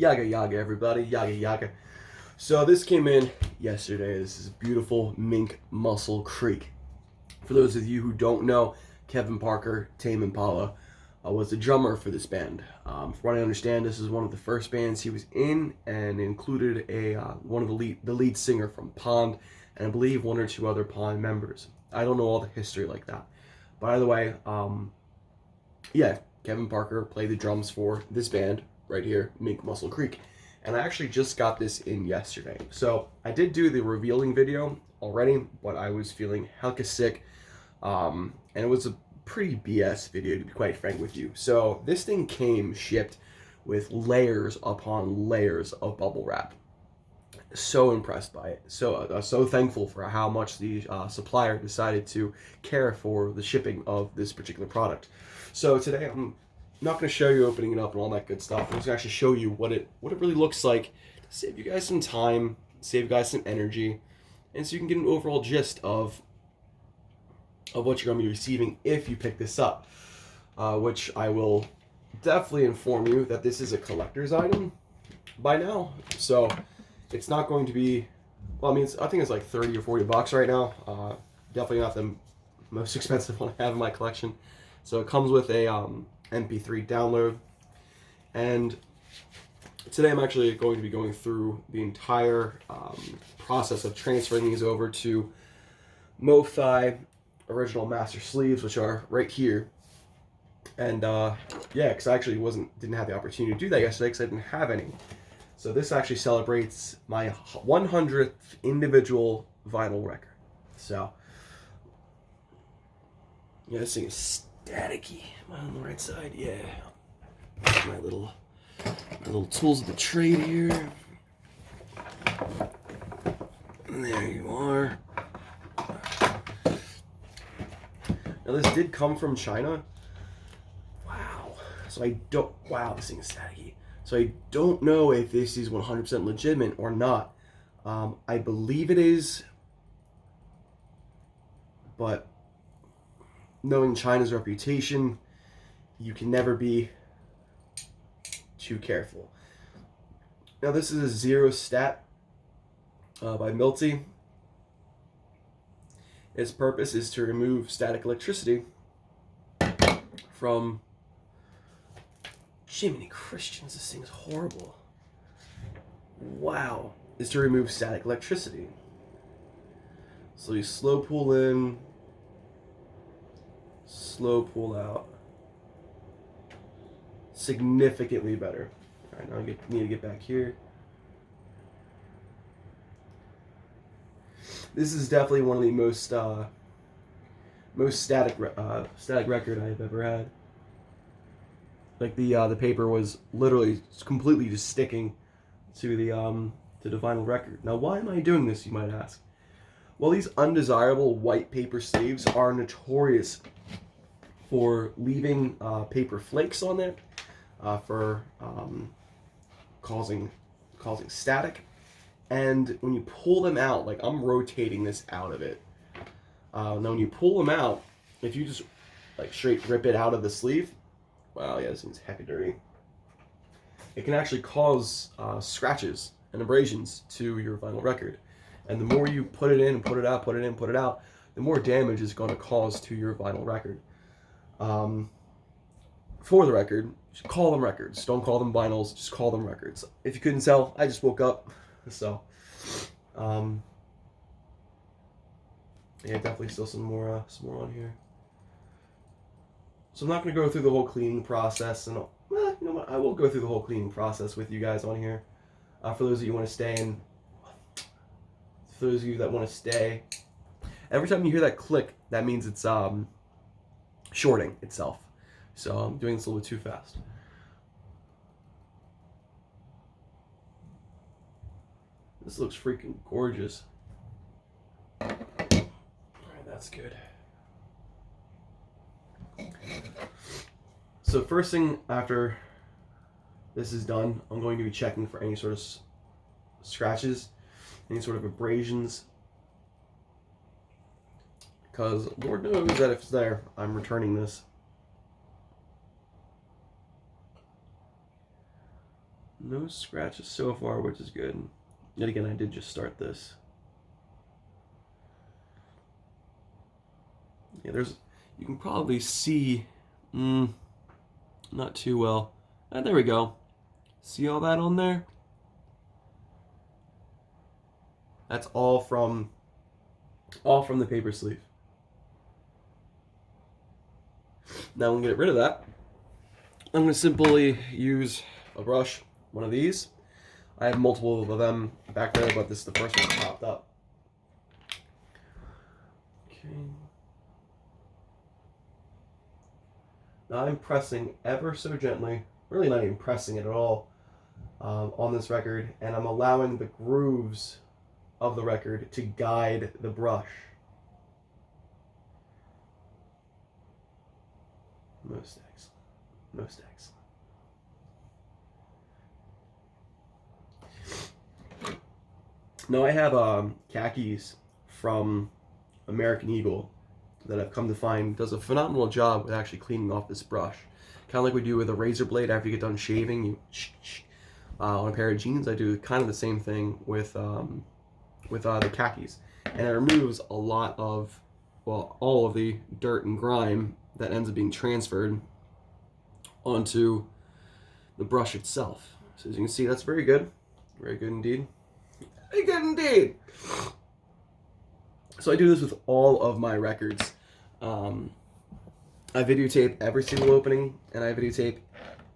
Yaga yaga everybody, yaga yaga. So this came in yesterday. This is beautiful Mink Mussel Creek. For those of you who don't know, Kevin Parker, Tame Impala, was the drummer for this band. From what I understand, this is one of the first bands he was in, and included one of the lead singer from Pond, and I believe one or two other Pond members. I don't know all the history like that. But either way, yeah, Kevin Parker played the drums for this band right here, Mink Mussel Creek. And I actually just got this in yesterday. So I did do the revealing video already, but I was feeling hecka sick. And it was a pretty BS video, to be quite frank with you. So this thing came shipped with layers upon layers of bubble wrap. So impressed by it. So thankful for how much the supplier decided to care for the shipping of this particular product. So today I'm not going to show you opening it up and all that good stuff. I'm just going to actually show you what it really looks like to save you guys some time, save you guys some energy, and so you can get an overall gist of what you're going to be receiving if you pick this up. Which I will definitely inform you that this is a collector's item by now. So it's not going to be, well, I mean, I think it's like 30 or 40 bucks right now. Definitely not the most expensive one I have in my collection. So it comes with a MP3 download, and today I'm actually going to be going through the entire process of transferring these over to MoFi original master sleeves, which are right here. And yeah, because I actually didn't have the opportunity to do that yesterday because I didn't have any. So this actually celebrates my 100th individual vinyl record. So yeah, this thing is staticky. Am I on the right side? Yeah. My little tools of the trade here. And there you are. Now this did come from China. Wow. Wow, this thing is staticky. So I don't know if this is 100% legitimate or not. I believe it is, but knowing China's reputation, you can never be too careful. Now this is a Zero Stat by Milty. Its purpose is to remove static electricity from... Jiminy Christians, this thing is horrible. Wow. Is to remove static electricity. So you slow pull in, slow pull out. Significantly better. Alright, now I need to get back here. This is definitely one of the most static record I've ever had. Like the paper was literally completely just sticking to the vinyl record. Now, why am I doing this, you might ask? Well, these undesirable white paper sleeves are notorious for leaving paper flakes on there, for causing static. And when you pull them out, like I'm rotating this out of it. Now, when you pull them out, if you just like straight rip it out of the sleeve, wow, yeah, this thing's hecka dirty. It can actually cause scratches and abrasions to your vinyl record. And the more you put it in and put it out, put it in, put it out, the more damage it's going to cause to your vinyl record. For the record, just call them records. Don't call them vinyls, just call them records. If you couldn't tell, I just woke up. So, yeah, definitely still some more on here. So I'm not going to go through the whole cleaning process, and you know what? I will go through the whole cleaning process with you guys on here. For those of you who want to stay in, for those of you that want to stay, every time you hear that click, that means it's shorting itself. So I'm doing this a little bit too fast. This looks freaking gorgeous. Alright, that's good. So first thing after this is done, I'm going to be checking for any sort of scratches, any sort of abrasions, because Lord knows that if it's there, I'm returning this. No scratches so far, which is good. Yet again, I did just start this. Yeah, you can probably see, not too well. There we go. See all that on there? That's all from the paper sleeve. Now I'm gonna get rid of that. I'm gonna simply use a brush, one of these. I have multiple of them back there, but this is the first one that popped up. Okay. Now I'm pressing ever so gently, really not even pressing it at all, on this record, and I'm allowing the grooves of the record to guide the brush. Most excellent. Most excellent. Now I have khakis from American Eagle that I've come to find does a phenomenal job with actually cleaning off this brush. Kind of like we do with a razor blade after you get done shaving. You on a pair of jeans, I do kind of the same thing with the khakis, and it removes a lot of, well, all of the dirt and grime that ends up being transferred onto the brush itself. So as you can see, that's very good indeed. Very good indeed. So I do this with all of my records. I videotape every single opening, and I videotape,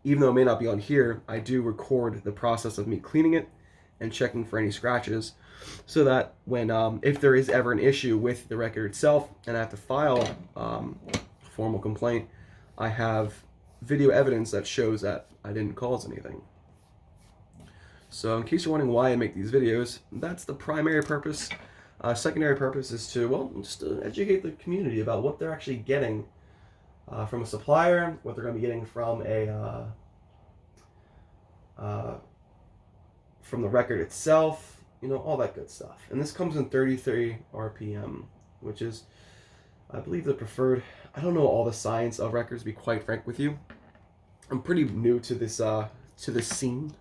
even though it may not be on here, I do record the process of me cleaning it and checking for any scratches, so that when, if there is ever an issue with the record itself and I have to file a formal complaint, I have video evidence that shows that I didn't cause anything. So in case you're wondering why I make these videos, that's the primary purpose. Secondary purpose is to, well, just to educate the community about what they're actually getting from a supplier, what they're going to be getting from from the record itself, you know, all that good stuff. And this comes in 33 RPM, which is, I believe, the preferred. I don't know all the science of records, to be quite frank with you. I'm pretty new to this scene.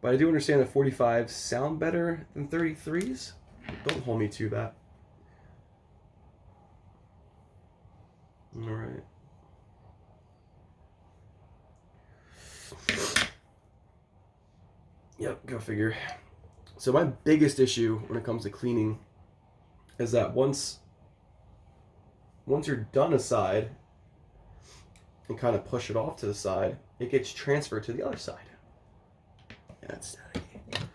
But I do understand that 45s sound better than 33s. Don't hold me to that. All right. Yep, go figure. So my biggest issue when it comes to cleaning is that once you're done a side and kind of push it off to the side, it gets transferred to the other side. Yeah, it's static. And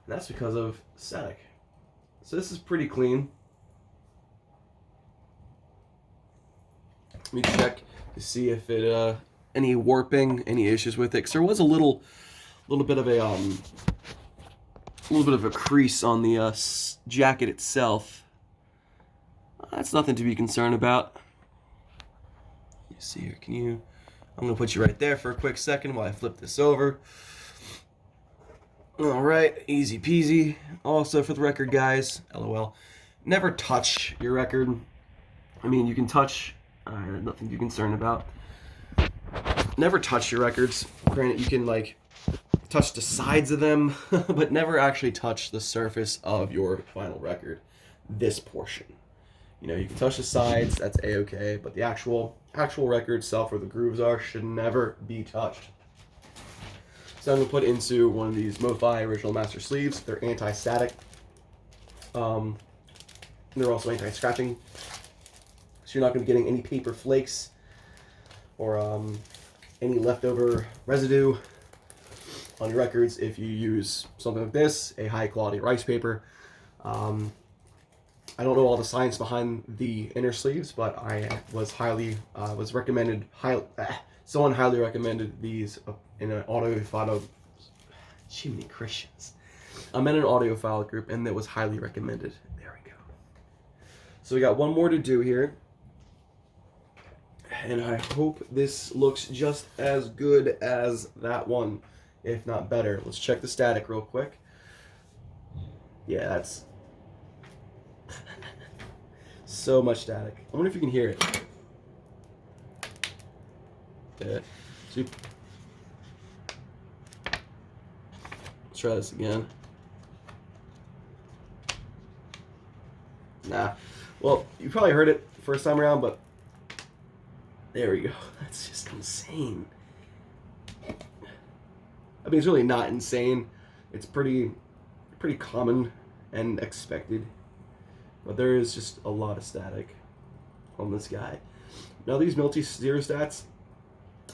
that's because of static. So this is pretty clean. Let me check to see if it any warping, any issues with it. Because there was a little bit of a crease on the jacket itself. That's nothing to be concerned about. You see here, I'm gonna put you right there for a quick second while I flip this over. All right, easy peasy. Also, for the record, guys, LOL, never touch your record. I mean, you can touch, nothing to be concerned about. Never touch your records. Granted, you can like touch the sides of them, but never actually touch the surface of your final record. This portion, you know, you can touch the sides. That's a-okay, but the actual record itself, where the grooves are, should never be touched. So I'm going to put into one of these MoFi Original Master sleeves. They're anti-static. They're also anti-scratching. So you're not going to be getting any paper flakes or any leftover residue on your records if you use something like this, a high-quality rice paper. I don't know all the science behind the inner sleeves, but I was someone highly recommended these in an audiophile. Jiminy Christians. I'm in an audiophile group, and it was highly recommended. There we go. So we got one more to do here, and I hope this looks just as good as that one, if not better. Let's check the static real quick. Yeah, that's so much static. I wonder if you can hear it. Yeah. So try this again. Nah. Well, you probably heard it first time around, but there we go. That's just insane. I mean, it's really not insane. It's pretty common and expected. But there is just a lot of static on this guy. Now, these multi-stereostats,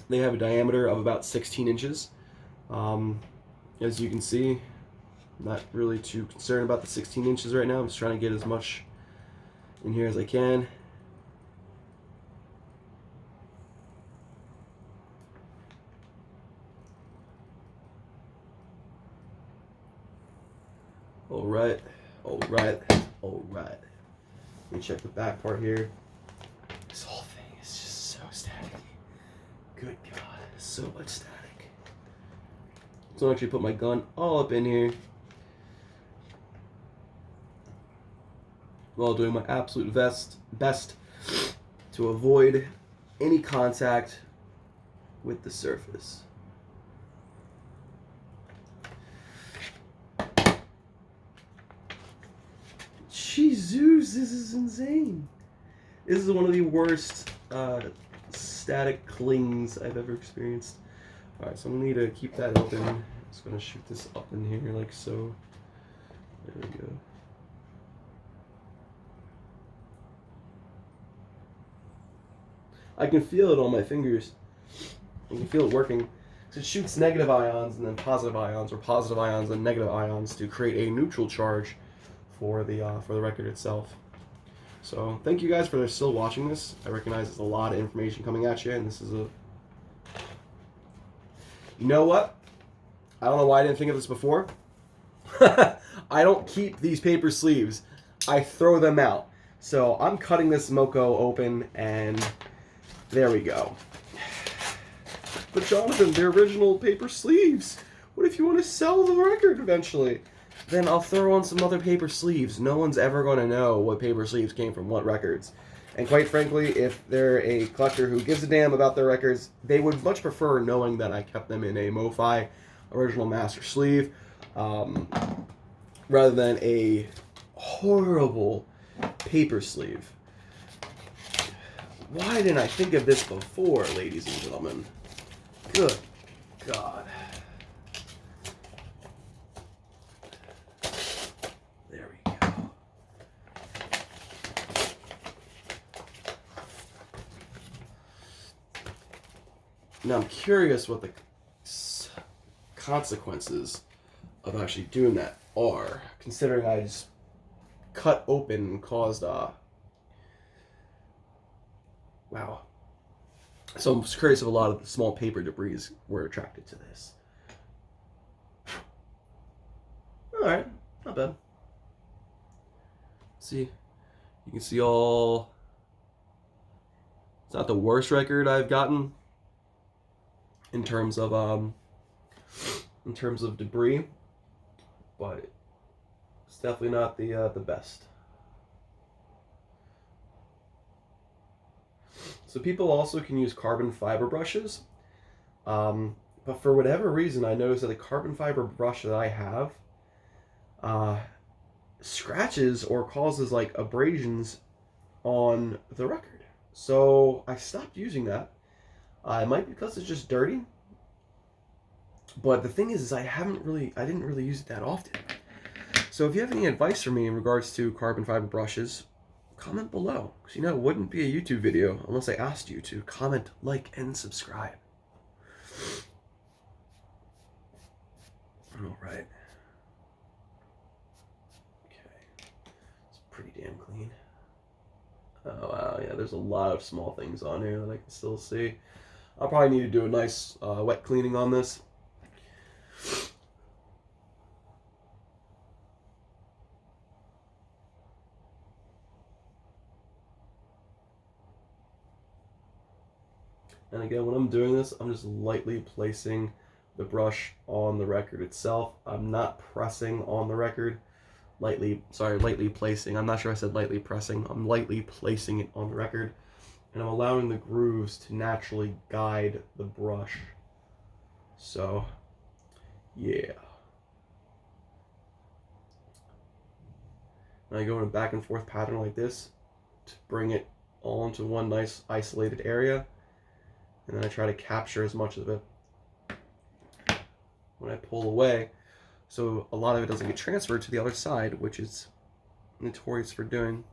they have a diameter of about 16 inches. As you can see, I'm not really too concerned about the 16 inches right now. I'm just trying to get as much in here as I can. All right. Let me check the back part here. This whole thing is just so static. Good God, so much static. So I'll actually put my gun all up in here while doing my absolute best to avoid any contact with the surface. Jesus, this is insane. This is one of the worst static clings I've ever experienced. Alright, so I'm going to need to keep that open. I'm just going to shoot this up in here like so. There we go. I can feel it on my fingers. I can feel it working. So it shoots negative ions and then positive ions, or positive ions and negative ions to create a neutral charge for the record itself. So thank you guys for still watching this. I recognize there's a lot of information coming at you, and this is a... You know what? I don't know why I didn't think of this before. I don't keep these paper sleeves. I throw them out. So I'm cutting this Moco open, and there we go. But Jonathan, they're original paper sleeves. What if you want to sell the record eventually? Then I'll throw on some other paper sleeves. No one's ever going to know what paper sleeves came from what records. And quite frankly, if they're a collector who gives a damn about their records, they would much prefer knowing that I kept them in a MoFi original master sleeve, rather than a horrible paper sleeve. Why didn't I think of this before, ladies and gentlemen? Good God. There we go. Now I'm curious what the consequences of actually doing that are, considering I just cut open and caused wow. So I'm just curious if a lot of the small paper debris were attracted to this. Alright, not bad. See, you can see all... It's not the worst record I've gotten in terms of debris, but it's definitely not the best. So people also can use carbon fiber brushes, but for whatever reason, I noticed that the carbon fiber brush that I have scratches or causes like abrasions on the record. So I stopped using that. It might be because it's just dirty, but the thing is I didn't really use it that often. So if you have any advice for me in regards to carbon fiber brushes, comment below, because you know it wouldn't be a YouTube video unless I asked you to comment, like, and subscribe. All right. Okay. It's pretty damn clean. Oh wow, yeah, there's a lot of small things on here that I can still see. I'll probably need to do a nice wet cleaning on this. And again, when I'm doing this, I'm just lightly placing the brush on the record itself. I'm not pressing on the record. Lightly placing. I'm not sure I said lightly pressing. I'm lightly placing it on the record. And I'm allowing the grooves to naturally guide the brush. So, yeah. And I go in a back and forth pattern like this to bring it all into one nice isolated area. And then I try to capture as much of it when I pull away, so a lot of it doesn't get transferred to the other side, which it's notorious for doing.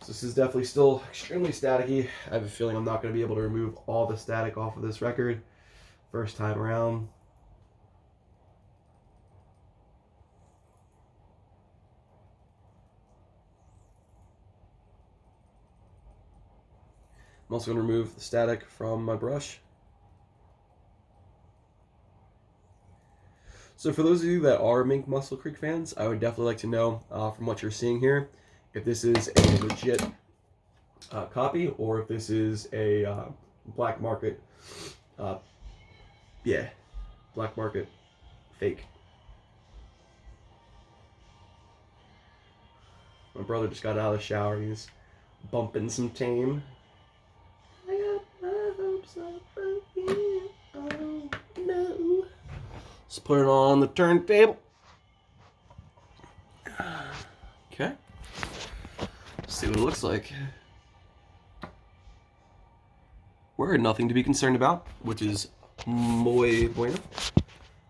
So this is definitely still extremely staticky. I have a feeling I'm not going to be able to remove all the static off of this record first time around. I'm also going to remove the static from my brush. So for those of you that are Mink Mussel Creek fans, I would definitely like to know from what you're seeing here, if this is a legit copy or if this is a black market, black market fake. My brother just got out of the shower. He's bumping some tame. I got my hopes up again. Oh no. Let's put it on the turntable. Okay. Let's see what it looks like. We're nothing to be concerned about, which is muy bueno.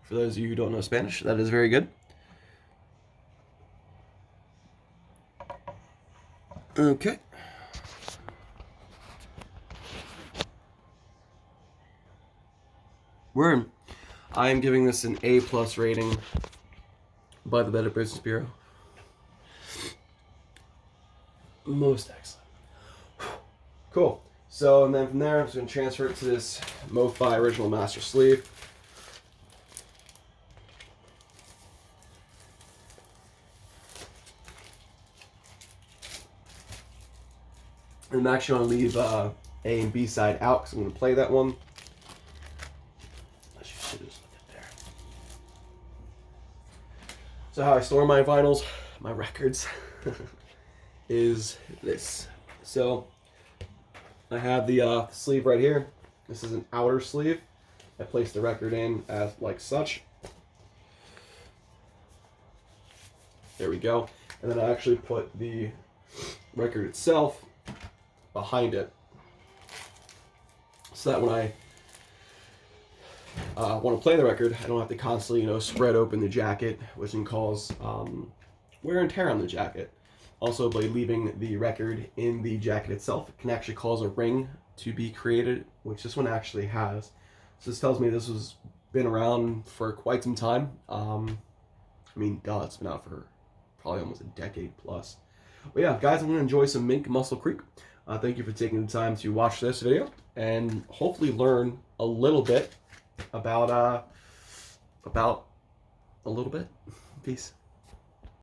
For those of you who don't know Spanish, that is very good. Okay. I am giving this an A+ rating by the Better Business Bureau. Most excellent. Cool. So, and then from there, I'm just going to transfer it to this MoFi Original Master Sleeve. And I'm actually going to leave A and B side out because I'm going to play that one. So how I store my vinyls, my records, is this. So I have the sleeve right here. This is an outer sleeve. I place the record in as like such. There we go. And then I actually put the record itself behind it, so that when I want to play the record, I don't have to constantly, spread open the jacket, which can cause wear and tear on the jacket. Also, by leaving the record in the jacket itself, it can actually cause a ring to be created, which this one actually has. So this tells me this was been around for quite some time. It's been out for probably almost a decade plus. But yeah, guys, I'm going to enjoy some Mink Mussel Creek. Thank you for taking the time to watch this video and hopefully learn a little bit about a little bit. Peace.